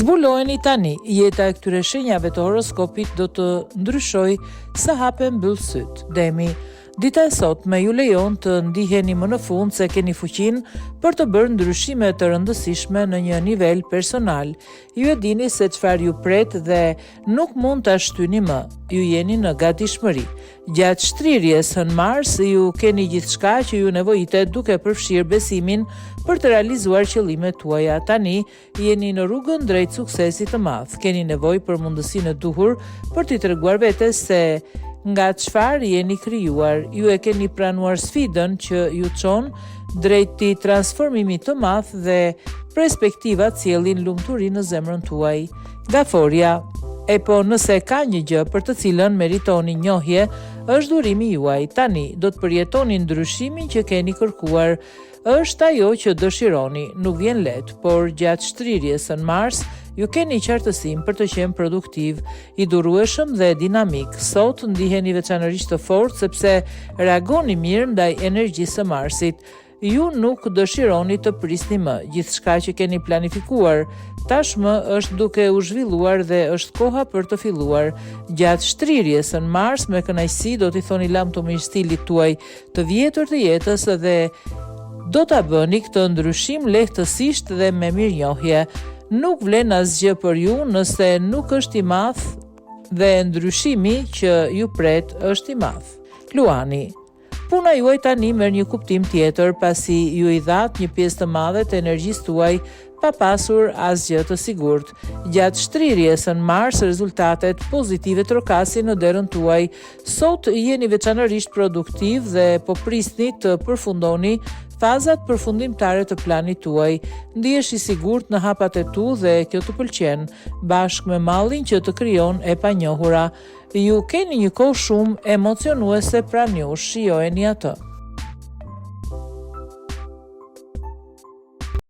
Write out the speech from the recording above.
Zbulojeni tani, jeta e këtyre shenjave të horoskopit do të ndryshoj sa hape mbyll syt. Demi, dita e sotme ju lejon të ndiheni më në fund se keni fuqinë për të bërë ndryshime të rëndësishme në një nivel personal. Ju e dini se çfarë ju pret dhe nuk mund ta shtyni më. Ju jeni në gatishmëri. Gjatë shtrirjes hën Mars ju keni gjithçka që ju nevojitet duke përfshirë besimin për të realizuar qëllimet tuaja. Tani jeni në rrugën drejt suksesit të madh. Keni nevojë për mundësinë e duhur për t'i treguar vetes se nga çfarë jeni krijuar. Ju e keni pranuar sfidën që ju çon drejt transformimit të madh dhe perspektivat sjellin lumturi në zemrën tuaj. Gaforia. E po nëse ka një gjë për të cilën meritoni njohje, është durimi juaj. Tani do të përjetoni ndryshimin që keni kërkuar. Është ajo që dëshironi, nuk vjen lehtë, por gjatë shtrirjes së Mars ju keni qartësim për të qenë produktiv, i durueshëm dhe dinamik. Sot ndiheni veçanërisht të fortë sepse reagoni mirë ndaj energjisë së Marsit. Ju nuk dëshironi të prisni më. Gjithçka që keni planifikuar tashmë është duke u zhvilluar dhe është koha për të filluar. Gjatë shtrirjes së Mars me kënaqësi do t'i thoni lam të mirë stilit tuaj të vjetër të jetës dhe do ta bëni këtë ndryshim lehtësisht dhe me mirënjohje. Nuk vlen asgjë për ju nëse nuk është i madh dhe ndryshimi që ju pret është i madh. Luani. Puna juaj tani merr një kuptim tjetër pasi ju i dhat një pjesë të madhe të energjisë tuaj pa pasur asgjë të sigurt. Gjatë shtrirjes së Mars rezultatet pozitive trokasin në derën tuaj. Sot jeni veçanërisht produktiv dhe po prisni të përfundoni fazat përfundimtare të planit tuaj. Ndihesh i sigurt në hapat e tu dhe kjo të pëlqen, bashkë me mallin që të krijon e panjohura. Ju keni një kohë shumë emocionuese pranë jush, shijojeni atë.